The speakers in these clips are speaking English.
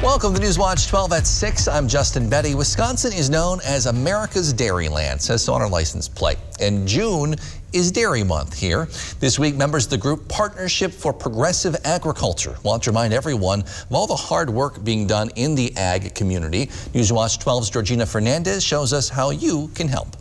Welcome to Newswatch 12 at 6. I'm Justin Betty. Wisconsin is known as America's Dairyland, says so on our license plate. And June is Dairy Month here. This week, members of the group Partnership for Progressive Agriculture want to remind everyone of all the hard work being done in the ag community. Newswatch 12's Georgina Fernandez shows us how you can help.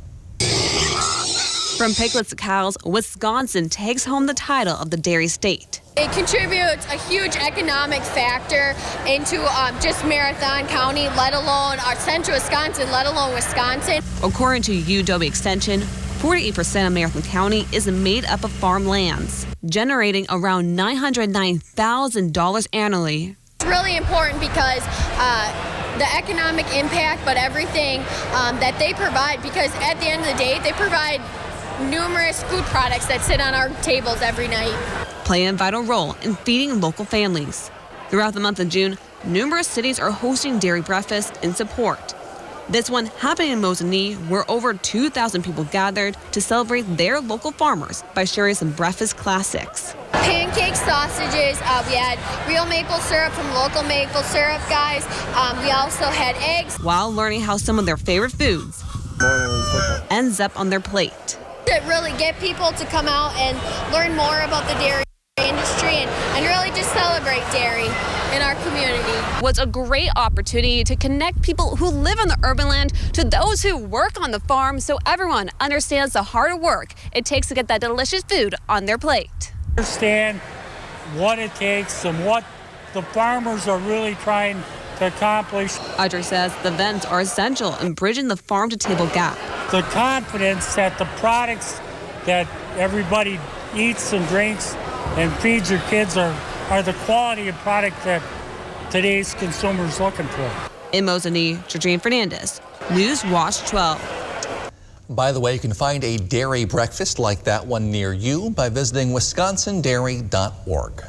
From piglets to cows, Wisconsin takes home the title of the dairy state. It contributes a huge economic factor into just Marathon County, let alone our central Wisconsin, let alone Wisconsin. According to UW Extension, 48% of Marathon County is made up of farmlands, generating around $909,000 annually. It's really important because the economic impact, but everything that they provide, because at the end of the day, they provide numerous food products that sit on our tables every night. Play a vital role in feeding local families. Throughout the month of June, numerous cities are hosting dairy breakfasts in support. This one happening in Mosinee, where over 2,000 people gathered to celebrate their local farmers by sharing some breakfast classics. Pancakes, sausages, we had real maple syrup from local maple syrup guys. We also had eggs. While learning how some of their favorite foods ends up on their plate. To really get people to come out and learn more about the dairy industry and really just celebrate dairy in our community. Was a great opportunity to connect people who live in the urban land to those who work on the farm, so everyone understands the hard work it takes to get that delicious food on their plate. Understand what it takes and what the farmers are really trying to accomplish. Audrey says the events are essential in bridging the farm-to-table gap. The confidence that the products that everybody eats and drinks and feeds your kids are the quality of product that today's consumers looking for. In Mosinee, Georgina Fernandez, Newswatch 12. By the way, you can find a dairy breakfast like that one near you by visiting wisconsindairy.org.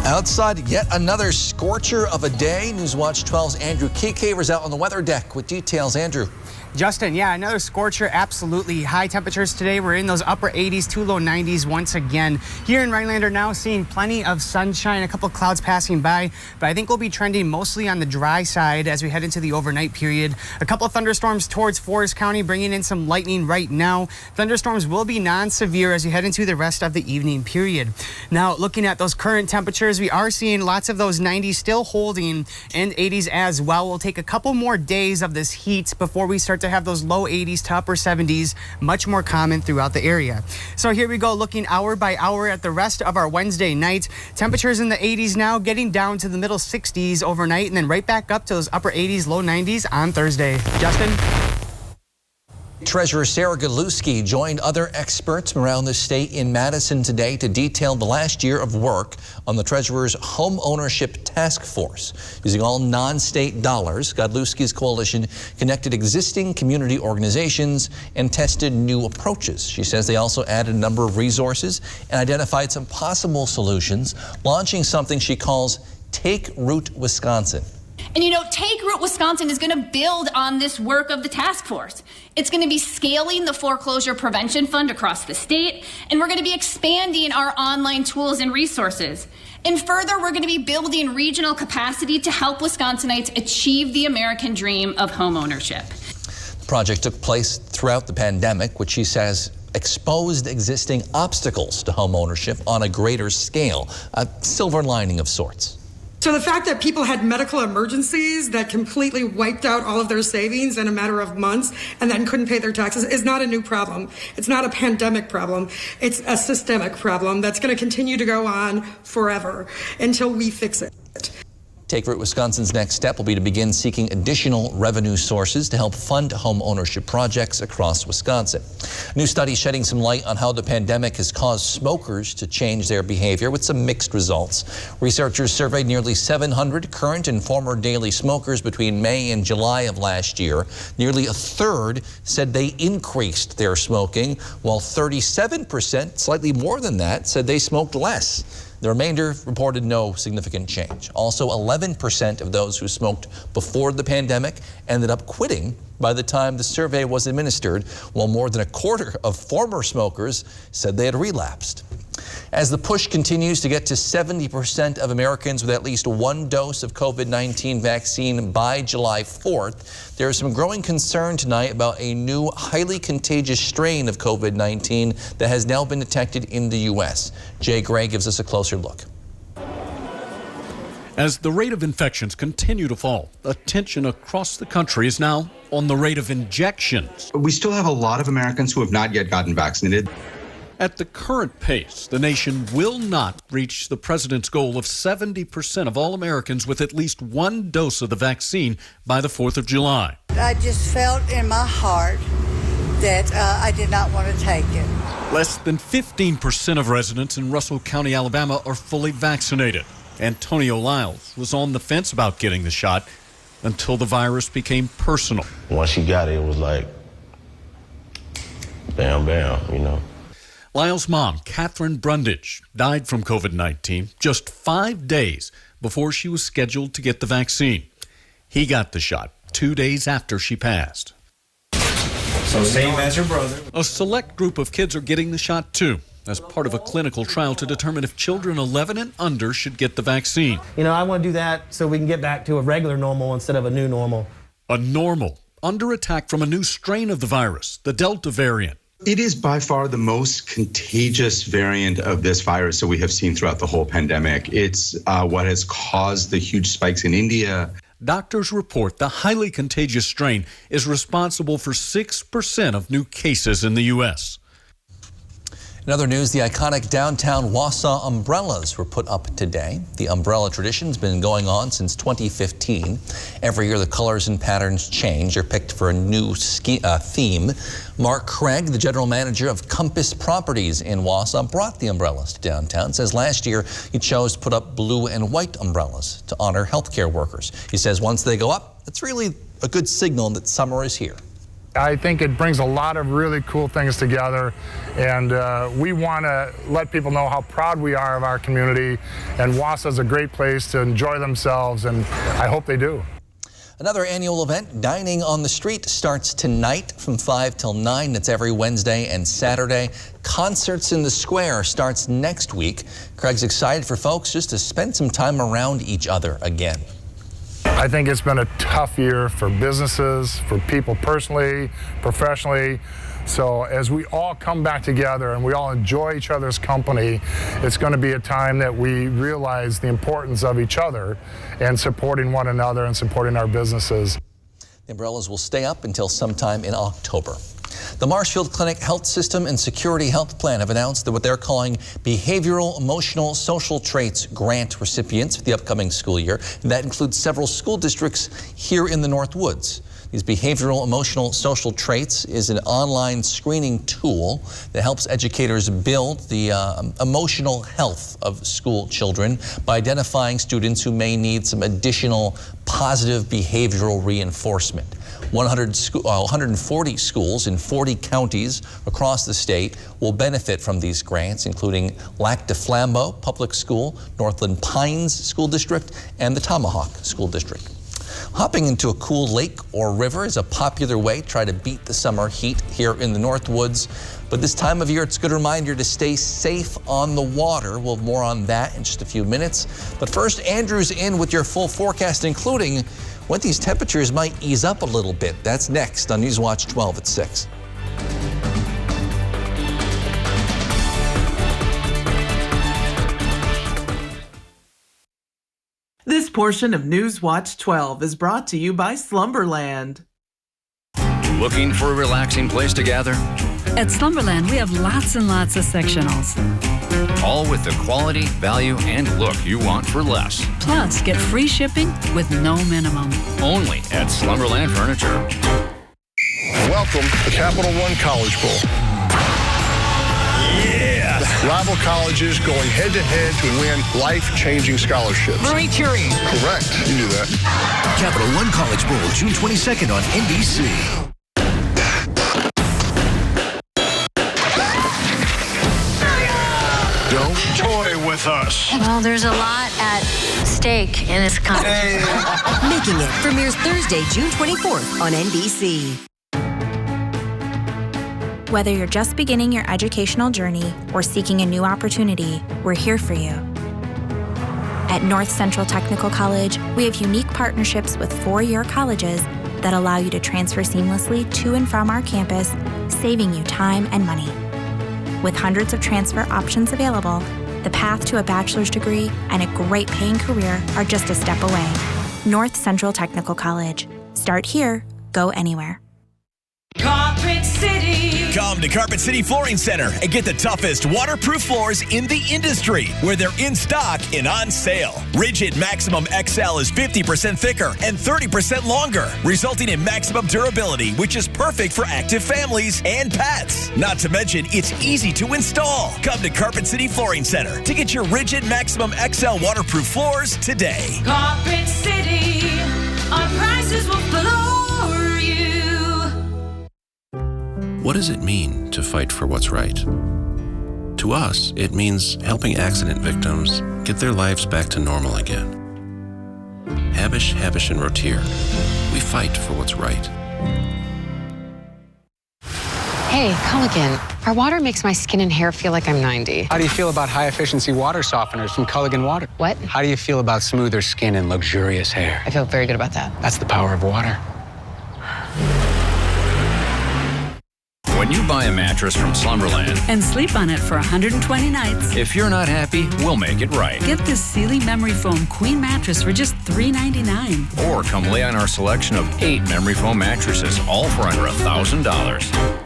Outside, yet another scorcher of a day. Newswatch 12's Andrew Keycaver's out on the weather deck with details. Andrew. Justin, yeah, another scorcher, absolutely. High temperatures today. We're in those upper 80s to low 90s once again. Here in Rhinelander now seeing plenty of sunshine, a couple of clouds passing by, but I think we'll be trending mostly on the dry side as we head into the overnight period. A couple of thunderstorms towards Forest County, bringing in some lightning right now. Thunderstorms will be non-severe as we head into the rest of the evening period. Now, looking at those current temperatures, we are seeing lots of those 90s still holding and 80s as well. We'll take a couple more days of this heat before we start to have those low 80s to upper 70s, much more common throughout the area. So here we go, looking hour by hour at the rest of our Wednesday night. Temperatures in the 80s now, getting down to the middle 60s overnight, and then right back up to those upper 80s, low 90s on Thursday. Justin? Treasurer Sarah Galuski joined other experts from around the state in Madison today to detail the last year of work on the Treasurer's Home Ownership Task Force. Using all non-state dollars, Galuski's coalition connected existing community organizations and tested new approaches. She says they also added a number of resources and identified some possible solutions, launching something she calls Take Root Wisconsin. And you know, Take Root Wisconsin is going to build on this work of the task force. It's going to be scaling the foreclosure prevention fund across the state, and we're going to be expanding our online tools and resources. And further, we're going to be building regional capacity to help Wisconsinites achieve the American dream of home ownership. The project took place throughout the pandemic, which she says exposed existing obstacles to home ownership on a greater scale, a silver lining of sorts. So the fact that people had medical emergencies that completely wiped out all of their savings in a matter of months and then couldn't pay their taxes is not a new problem. It's not a pandemic problem. It's a systemic problem that's going to continue to go on forever until we fix it. Take Root Wisconsin's next step will be to begin seeking additional revenue sources to help fund home ownership projects across Wisconsin. A new study shedding some light on how the pandemic has caused smokers to change their behavior with some mixed results. Researchers surveyed nearly 700 current and former daily smokers between May and July of last year. Nearly a third said they increased their smoking, while 37%, slightly more than that, said they smoked less. The remainder reported no significant change. Also, 11% of those who smoked before the pandemic ended up quitting by the time the survey was administered, while more than a quarter of former smokers said they had relapsed. As the push continues to get to 70% of Americans with at least one dose of COVID-19 vaccine by July 4th, there is some growing concern tonight about a new highly contagious strain of COVID-19 that has now been detected in the U.S. Jay Gray gives us a closer look. As the rate of infections continue to fall, attention across the country is now on the rate of injections. We still have a lot of Americans who have not yet gotten vaccinated. At the current pace, the nation will not reach the president's goal of 70% of all Americans with at least one dose of the vaccine by the 4th of July. I just felt in my heart that I did not want to take it. Less than 15% of residents in Russell County, Alabama are fully vaccinated. Antonio Lyles was on the fence about getting the shot until the virus became personal. Once she got it, it was like, bam, bam, you know. Lyle's mom, Catherine Brundage, died from COVID-19 just 5 days before she was scheduled to get the vaccine. He got the shot 2 days after she passed. So same as your brother. A select group of kids are getting the shot too, as part of a clinical trial to determine if children 11 and under should get the vaccine. You know, I want to do that so we can get back to a regular normal instead of a new normal. A normal, under attack from a new strain of the virus, the Delta variant. It is by far the most contagious variant of this virus that we have seen throughout the whole pandemic. It's what has caused the huge spikes in India. Doctors report the highly contagious strain is responsible for 6% of new cases in the U.S. In other news, the iconic downtown Wausau umbrellas were put up today. The umbrella tradition has been going on since 2015. Every year, the colors and patterns change. They're picked for a new theme. Mark Craig, the general manager of Compass Properties in Wausau, brought the umbrellas to downtown. Says last year he chose to put up blue and white umbrellas to honor healthcare workers. He says once they go up, it's really a good signal that summer is here. I think it brings a lot of really cool things together, and we want to let people know how proud we are of our community, and Wausau is a great place to enjoy themselves, and I hope they do. Another annual event, Dining on the Street, starts tonight from 5 till 9. It's every Wednesday and Saturday. Concerts in the Square starts next week. Craig's excited for folks just to spend some time around each other again. I think it's been a tough year for businesses, for people personally, professionally. So as we all come back together and we all enjoy each other's company, it's going to be a time that we realize the importance of each other and supporting one another and supporting our businesses. The umbrellas will stay up until sometime in October. The Marshfield Clinic Health System and Security Health Plan have announced that what they're calling Behavioral Emotional Social Traits Grant recipients for the upcoming school year. And that includes several school districts here in the North Woods. These Behavioral Emotional Social Traits is an online screening tool that helps educators build the emotional health of school children by identifying students who may need some additional positive behavioral reinforcement. 140 schools in 40 counties across the state will benefit from these grants, including Lac du Flambeau Public School, Northland Pines School District, and the Tomahawk School District. Hopping into a cool lake or river is a popular way to try to beat the summer heat here in the North Woods. But this time of year, it's a good reminder to stay safe on the water. We'll have more on that in just a few minutes. But first, Andrew's in with your full forecast, including when these temperatures might ease up a little bit. That's next on Newswatch 12 at 6. This portion of Newswatch 12 is brought to you by Slumberland. Looking for a relaxing place to gather? At Slumberland, we have lots and lots of sectionals. All with the quality, value, and look you want for less. Plus, get free shipping with no minimum. Only at Slumberland Furniture. Welcome to Capital One College Bowl. Yeah! Rival colleges going head-to-head to win life-changing scholarships. Marie Curie. Correct. You knew that. Capital One College Bowl, June 22nd on NBC. Don't toy with us. Well, there's a lot at stake in this competition. Making It premieres Thursday, June 24th on NBC. Whether you're just beginning your educational journey or seeking a new opportunity, we're here for you. At North Central Technical College, we have unique partnerships with 4-year colleges that allow you to transfer seamlessly to and from our campus, saving you time and money. With hundreds of transfer options available, the path to a bachelor's degree and a great paying career are just a step away. North Central Technical College. Start here, go anywhere. Carpet City. Come to Carpet City Flooring Center and get the toughest waterproof floors in the industry, where they're in stock and on sale. Rigid Maximum XL is 50% thicker and 30% longer, resulting in maximum durability, which is perfect for active families and pets. Not to mention, it's easy to install. Come to Carpet City Flooring Center to get your Rigid Maximum XL waterproof floors today. Carpet City, our prices will floor you. What does it mean to fight for what's right? To us, it means helping accident victims get their lives back to normal again. Habish, Habish, and Rotier, we fight for what's right. Hey, Culligan, our water makes my skin and hair feel like I'm 90. How do you feel about high-efficiency water softeners from Culligan Water? What? How do you feel about smoother skin and luxurious hair? I feel very good about that. That's the power of water. When you buy a mattress from Slumberland and sleep on it for 120 nights, if you're not happy, we'll make it right. get this Sealy Memory Foam Queen mattress for just $399. Or come lay on our selection of 8 memory foam mattresses, all for under $1,000.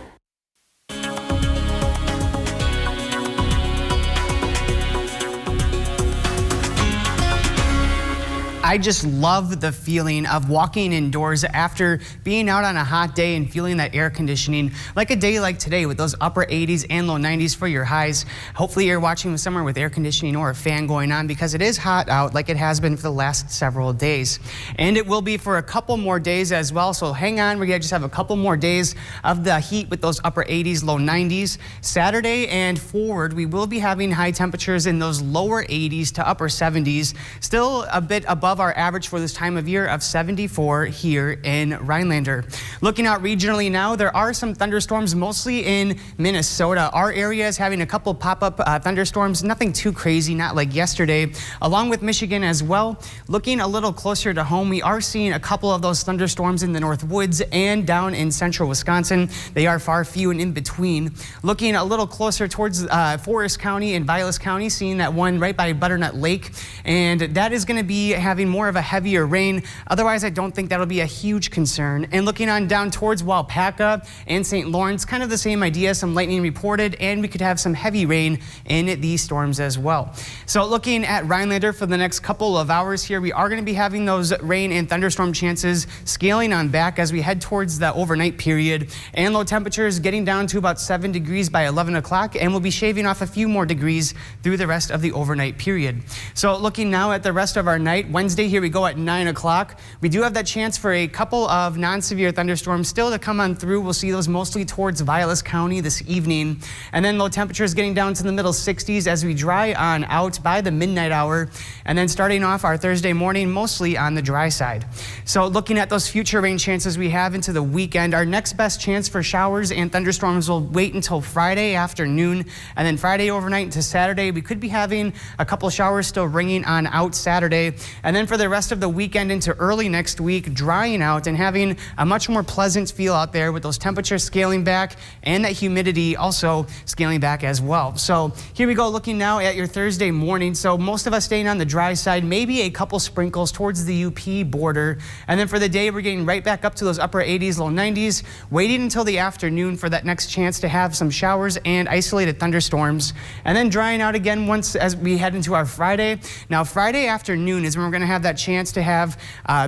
I just love the feeling of walking indoors after being out on a hot day and feeling that air conditioning, like a day like today with those upper 80s and low 90s for your highs. Hopefully you're watching somewhere with air conditioning or a fan going on, because it is hot out like it has been for the last several days. And it will be for a couple more days as well, so hang on. We're going to just have a couple more days of the heat with those upper 80s, low 90s. Saturday and forward, we will be having high temperatures in those lower 80s to upper 70s, still a bit above our average for this time of year of 74 here in Rhinelander. Looking out regionally now, there are some thunderstorms mostly in Minnesota. Our area is having a couple pop-up thunderstorms, nothing too crazy, not like yesterday, along with Michigan as well. Looking a little closer to home, we are seeing a couple of those thunderstorms in the North Woods and down in central Wisconsin. They are far few and in between. Looking a little closer towards Forest County and Vilas County, seeing that one right by Butternut Lake, and that is going to be having more of a heavier rain. Otherwise, I don't think that'll be a huge concern. And looking on down towards Waupaca and St. Lawrence, kind of the same idea, some lightning reported, and we could have some heavy rain in these storms as well. So looking at Rhinelander for the next couple of hours here, we are going to be having those rain and thunderstorm chances scaling on back as we head towards the overnight period, and low temperatures getting down to about 7 degrees by 11 o'clock, and we'll be shaving off a few more degrees through the rest of the overnight period. So looking now at the rest of our night, Wednesday here we go at 9 o'clock. We do have that chance for a couple of non-severe thunderstorms still to come on through. We'll see those mostly towards Vilas County this evening. And then low temperatures getting down to the middle 60s as we dry on out by the midnight hour. And then starting off our Thursday morning, mostly on the dry side. So looking at those future rain chances we have into the weekend, our next best chance for showers and thunderstorms will wait until Friday afternoon. And then Friday overnight into Saturday, we could be having a couple showers still ringing on out Saturday. And then for the rest of the weekend into early next week, drying out and having a much more pleasant feel out there with those temperatures scaling back and that humidity also scaling back as well. So here we go, looking now at your Thursday morning. So most of us staying on the dry side, maybe a couple sprinkles towards the UP border. And then for the day, we're getting right back up to those upper 80s, low 90s, waiting until the afternoon for that next chance to have some showers and isolated thunderstorms. And then drying out again once as we head into our Friday. Now Friday afternoon is when we're going to have that chance to have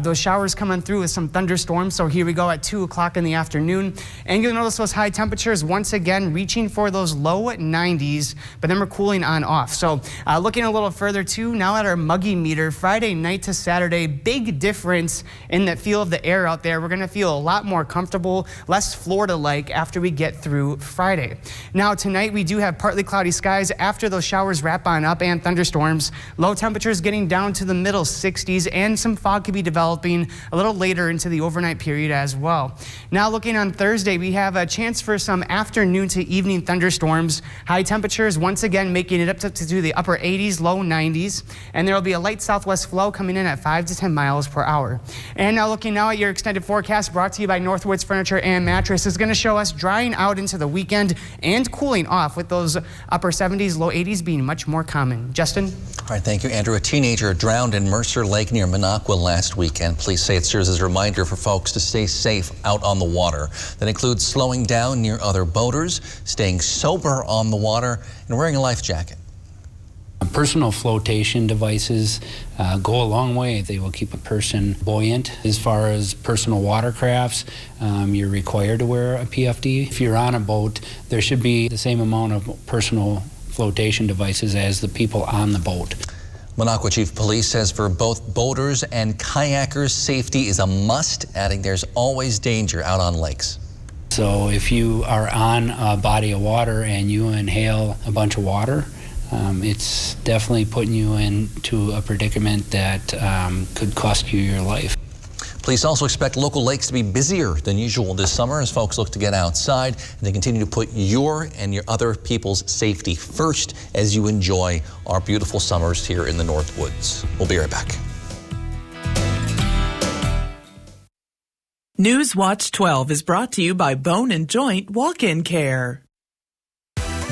those showers coming through with some thunderstorms. So here we go at 2 o'clock in the afternoon, and you'll notice those high temperatures once again reaching for those low 90s, but then we're cooling on off. So looking a little further too, now at our muggy meter, Friday night to Saturday, big difference in the feel of the air out there. We're going to feel a lot more comfortable, less Florida-like after we get through Friday. Now tonight we do have partly cloudy skies after those showers wrap on up and thunderstorms. Low temperatures getting down to the middle 60s. 60s, and some fog could be developing a little later into the overnight period as well. Now looking on Thursday, we have a chance for some afternoon to evening thunderstorms. High temperatures once again making it up to the upper 80s, low 90s, and there will be a light southwest flow coming in at 5 to 10 miles per hour. And now looking now at your extended forecast brought to you by Northwoods Furniture and Mattress is going to show us drying out into the weekend and cooling off, with those upper 70s, low 80s being much more common. Justin? All right, thank you, Andrew. A teenager drowned in Mercer Lake near Minocqua last weekend. Police say it serves as a reminder for folks to stay safe out on the water. That includes slowing down near other boaters, staying sober on the water, and wearing a life jacket. Personal flotation devices go a long way. They will keep a person buoyant. As far as personal watercrafts, you're required to wear a PFD. If you're on a boat, there should be the same amount of personal flotation devices as the people on the boat. Minocqua Chief of Police says for both boaters and kayakers, safety is a must, adding there's always danger out on lakes. So if you are on a body of water and you inhale a bunch of water, it's definitely putting you into a predicament that could cost you your life. Police also expect local lakes to be busier than usual this summer as folks look to get outside, and they continue to put your and your other people's safety first as you enjoy our beautiful summers here in the North Woods. We'll be right back. Newswatch 12 is brought to you by Bone and Joint Walk-In Care.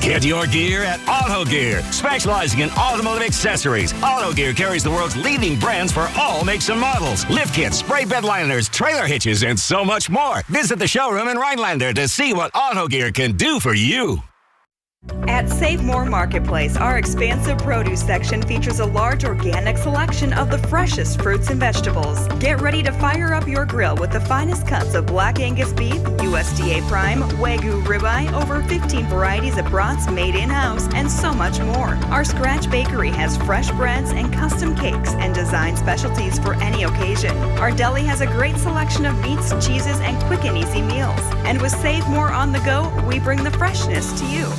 Get your gear at Auto Gear, specializing in automotive accessories. Auto Gear carries the world's leading brands for all makes and models. Lift kits, spray bed liners, trailer hitches, and so much more. Visit the showroom in Rhinelander to see what Auto Gear can do for you. At Save More Marketplace, our expansive produce section features a large organic selection of the freshest fruits and vegetables. Get ready to fire up your grill with the finest cuts of Black Angus beef, USDA Prime, Wagyu ribeye, over 15 varieties of brats made in-house, and so much more. Our Scratch Bakery has fresh breads and custom cakes and design specialties for any occasion. Our deli has a great selection of meats, cheeses, and quick and easy meals. And with Save More on the go, we bring the freshness to you.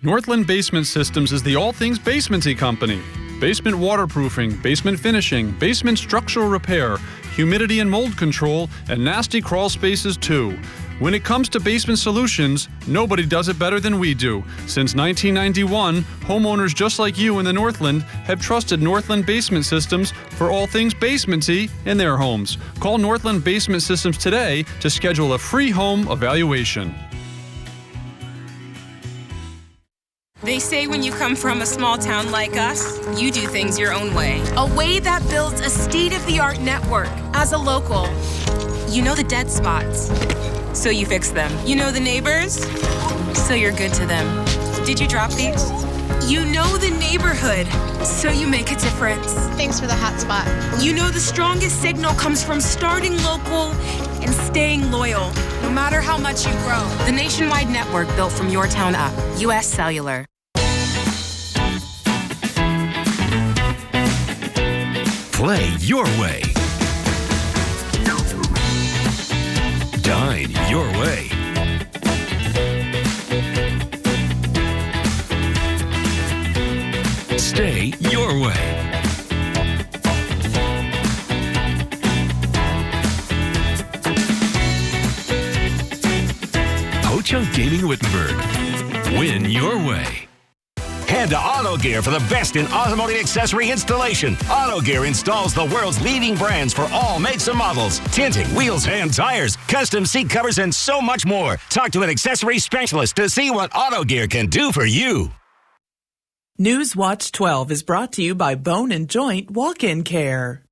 Northland Basement Systems is the all things basementy company. Basement waterproofing, basement finishing, basement structural repair, humidity and mold control, and nasty crawl spaces too. When it comes to basement solutions, nobody does it better than we do. Since 1991, homeowners just like you in the Northland have trusted Northland Basement Systems for all things basementy in their homes. Call Northland Basement Systems today to schedule a free home evaluation. They say when you come from a small town like us, you do things your own way. A way that builds a state-of-the-art network. As a local, you know the dead spots, so you fix them. You know the neighbors, so you're good to them. Did you drop these? You know the neighborhood, so you make a difference. Thanks for the hot spot. You know the strongest signal comes from starting local and staying loyal, no matter how much you grow. The nationwide network built from your town up. U.S. Cellular. Play your way. Dine your way. Stay your way. Ho-Chunk Gaming Wittenberg. Win your way. Head to Auto Gear for the best in automotive accessory installation. Auto Gear installs the world's leading brands for all makes and models. Tinting, wheels and tires, custom seat covers, and so much more. Talk to an accessory specialist to see what Auto Gear can do for you. Newswatch 12 is brought to you by Bone and Joint Walk-In Care.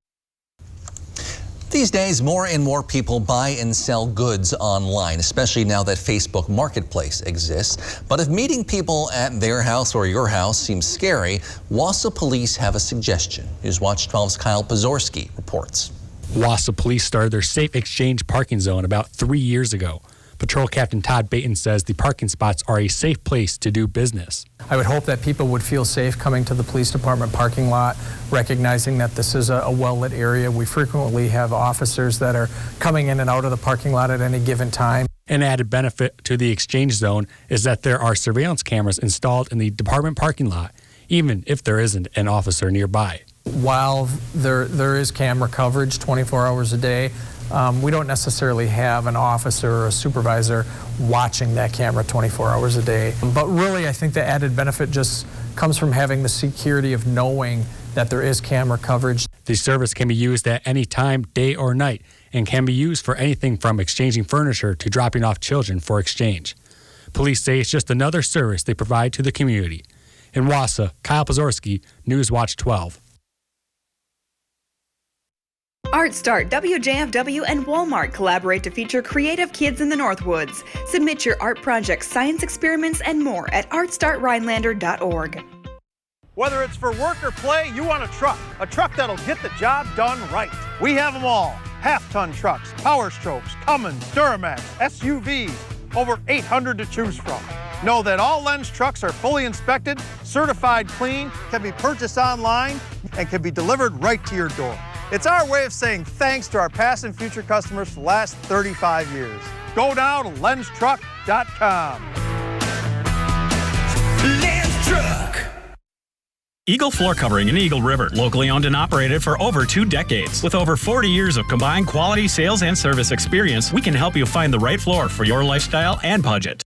These days, more and more people buy and sell goods online, especially now that Facebook Marketplace exists. But if meeting people at their house or your house seems scary, Wausau police have a suggestion. Newswatch 12's Kyle Pozorski reports. Wausau police started their Safe Exchange parking zone about 3 years ago. Patrol Captain Todd Baton says the parking spots are a safe place to do business. I would hope that people would feel safe coming to the police department parking lot, recognizing that this is a well-lit area. We frequently have officers that are coming in and out of the parking lot at any given time. An added benefit to the exchange zone is that there are surveillance cameras installed in the department parking lot, even if there isn't an officer nearby. While there is camera coverage 24 hours a day, we don't necessarily have an officer or a supervisor watching that camera 24 hours a day. But really, I think the added benefit just comes from having the security of knowing that there is camera coverage. The service can be used at any time, day or night, and can be used for anything from exchanging furniture to dropping off children for exchange. Police say it's just another service they provide to the community. In Wausau, Kyle Pozorski, Newswatch 12. ArtStart, WJFW, and Walmart collaborate to feature creative kids in the Northwoods. Submit your art projects, science experiments, and more at artstartrhinelander.org. Whether it's for work or play, you want a truck that'll get the job done right. We have them all. Half-ton trucks, Power Strokes, Cummins, Duramax, SUVs, over 800 to choose from. Know that all Lenz trucks are fully inspected, certified clean, can be purchased online, and can be delivered right to your door. It's our way of saying thanks to our past and future customers for the last 35 years. Go now to lenztruck.com. Lenz Truck. Eagle Floor Covering in Eagle River, locally owned and operated for over 2 decades. With over 40 years of combined quality sales and service experience, we can help you find the right floor for your lifestyle and budget.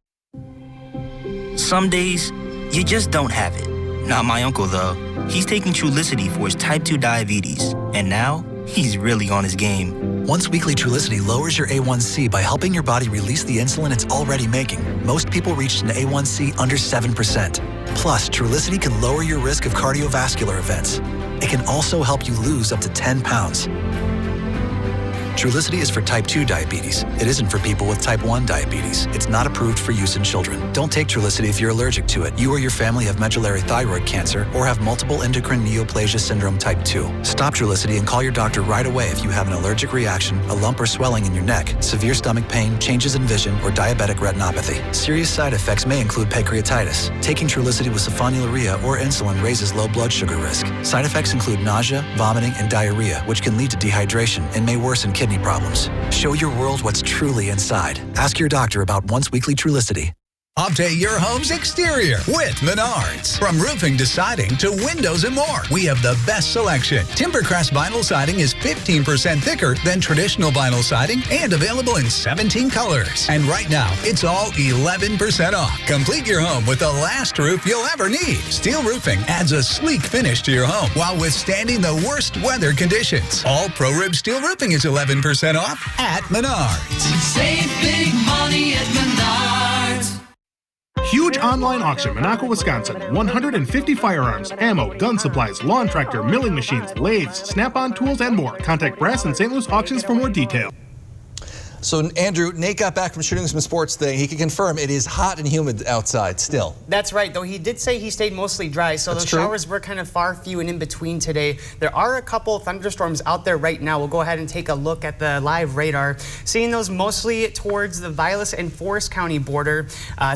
Some days, you just don't have it. Not my uncle, though. He's taking Trulicity for his type 2 diabetes, and now he's really on his game. Once weekly Trulicity lowers your A1C by helping your body release the insulin it's already making. Most people reached an A1C under 7%. Plus, Trulicity can lower your risk of cardiovascular events. It can also help you lose up to 10 pounds. Trulicity is for type 2 diabetes. It isn't for people with type 1 diabetes. It's not approved for use in children. Don't take Trulicity if you're allergic to it. You or your family have medullary thyroid cancer or have multiple endocrine neoplasia syndrome type 2. Stop Trulicity and call your doctor right away if you have an allergic reaction, a lump or swelling in your neck, severe stomach pain, changes in vision, or diabetic retinopathy. Serious side effects may include pancreatitis. Taking Trulicity with sulfonylurea or insulin raises low blood sugar risk. Side effects include nausea, vomiting, and diarrhea, which can lead to dehydration and may worsen kidney problems. Show your world what's truly inside. Ask your doctor about once weekly Trulicity. Update your home's exterior with Menards. From roofing to siding to windows and more, we have the best selection. Timbercrest vinyl siding is 15% thicker than traditional vinyl siding and available in 17 colors. And right now, it's all 11% off. Complete your home with the last roof you'll ever need. Steel roofing adds a sleek finish to your home while withstanding the worst weather conditions. All ProRib steel roofing is 11% off at Menards. Save big money at Menards. Huge online auction, Monaco, Wisconsin. 150 firearms, ammo, gun supplies, lawn tractor, milling machines, lathes, snap-on tools, and more. Contact Brass and St. Louis Auctions for more detail. So, Andrew, Nate got back from shooting some sports thing. He can confirm it is hot and humid outside still. That's right, though he did say he stayed mostly dry, so those showers were kind of far, few, and in between today. There are a couple thunderstorms out there right now. We'll go ahead and take a look at the live radar. Seeing those mostly towards the Vilas and Forest County border.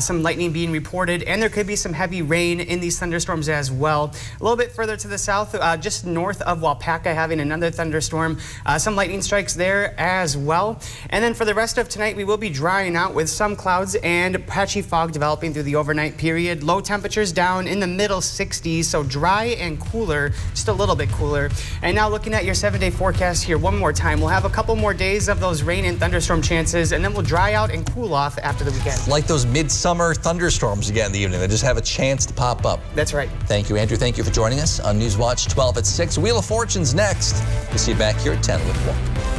Some lightning being reported, and there could be some heavy rain in these thunderstorms as well. A little bit further to the south, just north of Wapaka, having another thunderstorm. Some lightning strikes there as well. And then for the rest of tonight, we will be drying out with some clouds and patchy fog developing through the overnight period. Low temperatures down in the middle 60s, so dry and cooler, just a little bit cooler. And now looking at your 7-day forecast here one more time, we'll have a couple more days of those rain and thunderstorm chances, and then we'll dry out and cool off after the weekend. Like those midsummer thunderstorms again in the evening. They just have a chance to pop up. That's right. Thank you, Andrew. Thank you for joining us on Newswatch 12 at 6. Wheel of Fortune's next. We'll see you back here at 10 with more.